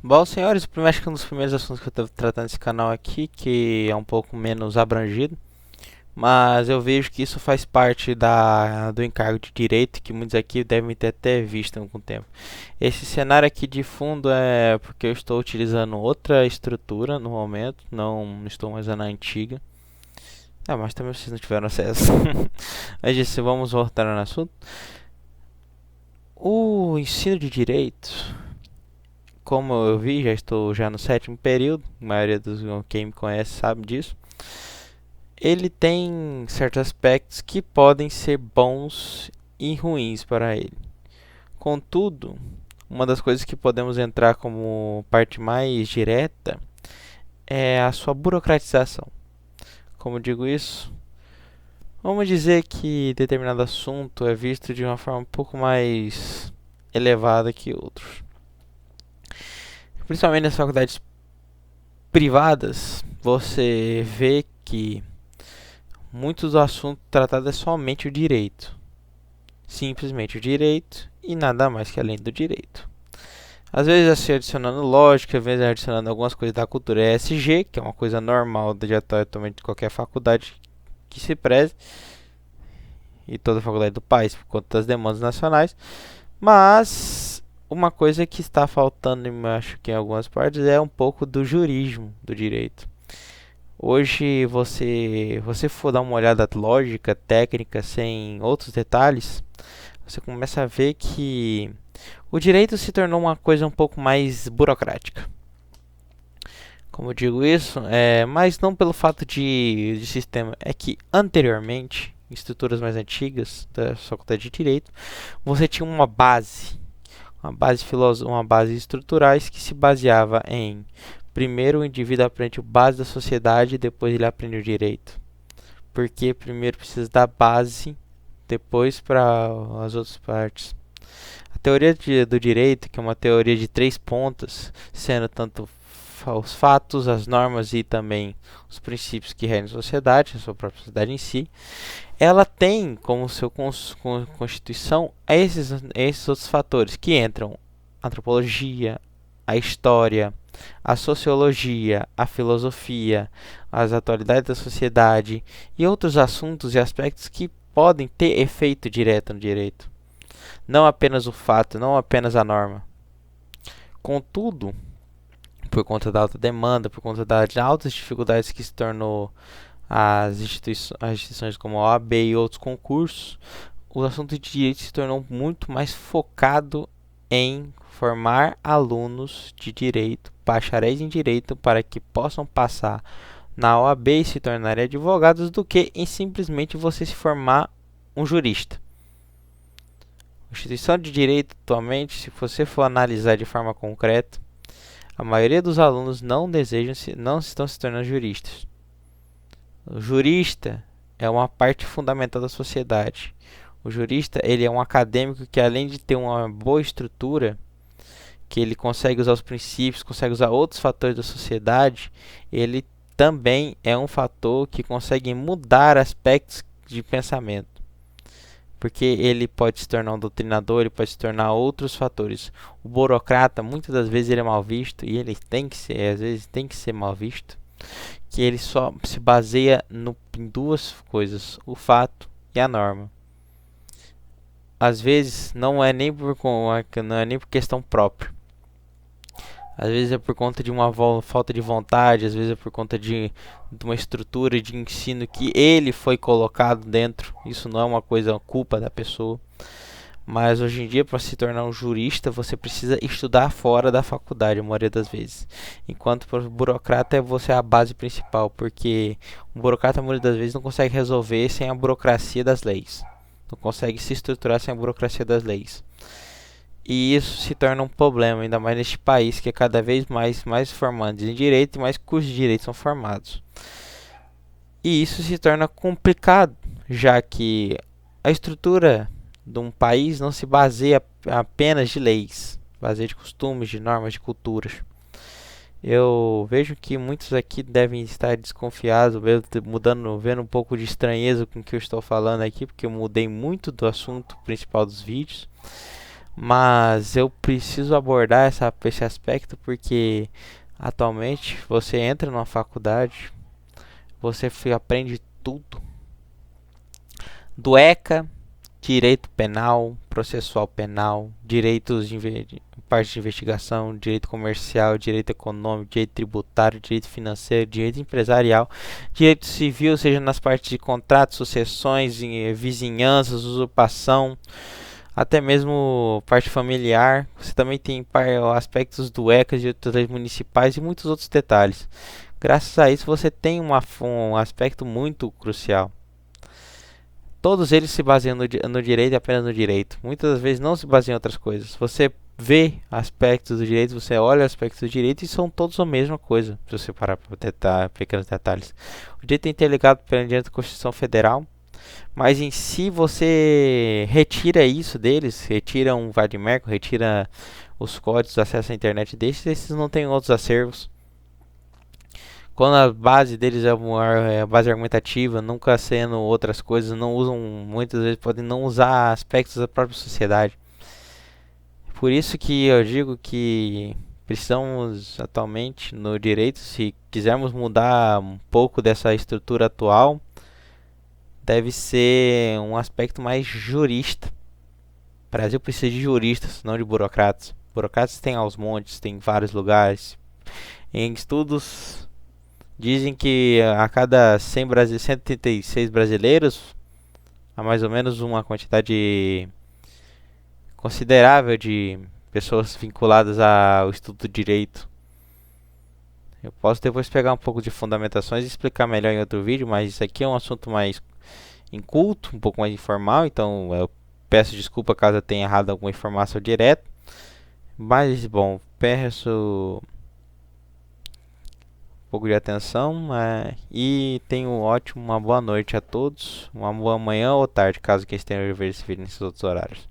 Bom, senhores, acho que um dos primeiros assuntos que eu estou tratando nesse canal aqui, que é um pouco menos abrangido, mas eu vejo que isso faz parte do encargo de direito, que muitos aqui devem ter até visto em algum tempo. Esse cenário aqui de fundo é porque eu estou utilizando outra estrutura no momento, não estou mais usando a antiga. Ah, mas também vocês não tiveram acesso. Mas isso, vamos voltar no assunto. O ensino de direito, como eu vi, já estou já no sétimo período, a maioria dos quem me conhece sabe disso. Ele tem certos aspectos que podem ser bons e ruins para ele. Contudo, uma das coisas que podemos entrar como parte mais direta é a sua burocratização. Como digo isso? Vamos dizer que determinado assunto é visto de uma forma um pouco mais elevada que outros. Principalmente nas faculdades privadas, você vê que muitos do assunto tratado é somente o direito. Simplesmente o direito e nada mais que além do direito. Às vezes assim, adicionando lógica, às vezes adicionando algumas coisas da cultura ESG, que é uma coisa normal de atualmente de qualquer faculdade que se preze, e toda a faculdade do país, por conta das demandas nacionais. Mas uma coisa que está faltando, eu acho que em algumas partes, é um pouco do jurismo do direito. Hoje, você for dar uma olhada lógica, técnica, sem outros detalhes, você começa a ver que o direito se tornou uma coisa um pouco mais burocrática. Como eu digo isso, mas não pelo fato de sistema, é que anteriormente, em estruturas mais antigas da faculdade de direito, você tinha uma base estruturais que se baseava em primeiro o indivíduo aprende o base da sociedade e depois ele aprende o direito. Porque primeiro precisa da base, depois para as outras partes. A teoria do direito, que é uma teoria de três pontas, sendo tanto os fatos, as normas e também os princípios que regem a sociedade, a sua própria sociedade em si, ela tem como seu constituição esses outros fatores que entram a antropologia, a história, a sociologia, a filosofia, as atualidades da sociedade e outros assuntos e aspectos que podem ter efeito direto no direito. Não apenas o fato, não apenas a norma. Contudo, por conta da alta demanda, por conta das altas dificuldades que se tornou as instituições como a OAB e outros concursos, o assunto de direito se tornou muito mais focado em formar alunos de direito, bacharéis em direito, para que possam passar na OAB e se tornarem advogados, do que em simplesmente você se formar um jurista. A instituição de direito atualmente, se você for analisar de forma concreta, a maioria dos alunos não estão se tornando juristas. O jurista é uma parte fundamental da sociedade. O jurista, ele é um acadêmico que, além de ter uma boa estrutura, que ele consegue usar os princípios, consegue usar outros fatores da sociedade, ele também é um fator que consegue mudar aspectos de pensamento. Porque ele pode se tornar um doutrinador, ele pode se tornar outros fatores. O burocrata, muitas das vezes, ele é mal visto, e ele tem que ser, às vezes, tem que ser mal visto, que ele só se baseia em duas coisas, o fato e a norma. Às vezes não é nem por questão própria. Às vezes é por conta de uma falta de vontade, às vezes é por conta de uma estrutura de ensino que ele foi colocado dentro. Isso não é uma coisa, culpa da pessoa. Mas hoje em dia, para se tornar um jurista, você precisa estudar fora da faculdade, a maioria das vezes. Enquanto para o burocrata, você é a base principal, porque o burocrata, a maioria das vezes, não consegue resolver sem a burocracia das leis. Não consegue se estruturar sem a burocracia das leis. E isso se torna um problema, ainda mais neste país, que é cada vez mais formandos em direito e mais cursos de direito são formados. E isso se torna complicado, já que a estrutura de um país não se baseia apenas de leis, baseia de costumes, de normas, de culturas. Eu vejo que muitos aqui devem estar desconfiados, vendo um pouco de estranheza com o que eu estou falando aqui, porque eu mudei muito do assunto principal dos vídeos. Mas eu preciso abordar esse aspecto porque atualmente você entra numa faculdade, você aprende tudo do ECA, direito penal, processual penal, parte de investigação, direito comercial, direito econômico, direito tributário, direito financeiro, direito empresarial, direito civil, seja nas partes de contratos, sucessões, vizinhanças, usurpação, até mesmo parte familiar. Você também tem aspectos do ECA, de leis municipais e muitos outros detalhes. Graças a isso você tem um aspecto muito crucial. Todos eles se baseiam no direito e apenas no direito. Muitas das vezes não se baseiam em outras coisas. Você vê aspectos do direito, você olha aspectos do direito e são todos a mesma coisa, se você parar para tentar pequenos detalhes. O direito é interligado pela diante da Constituição Federal, mas em si você retira isso deles, retira um vade-mecum, retira os códigos de acesso à internet desses, esses não têm outros acervos. Quando a base deles é a base argumentativa, nunca sendo outras coisas, não usam, muitas vezes podem não usar aspectos da própria sociedade. Por isso que eu digo que precisamos atualmente no direito, se quisermos mudar um pouco dessa estrutura atual, deve ser um aspecto mais jurista. O Brasil precisa de juristas, não de burocratas. Burocratas tem aos montes, tem em vários lugares. Em estudos dizem que a cada 136 brasileiros, há mais ou menos uma quantidade considerável de pessoas vinculadas ao estudo do direito. Eu posso depois pegar um pouco de fundamentações e explicar melhor em outro vídeo, mas isso aqui é um assunto mais inculto, um pouco mais informal, então eu peço desculpa caso eu tenha errado alguma informação direta. Mas, bom, peço pouco de atenção e tenho uma boa noite a todos, uma boa manhã ou tarde, caso quem esteja a ver esse vídeo nesses outros horários.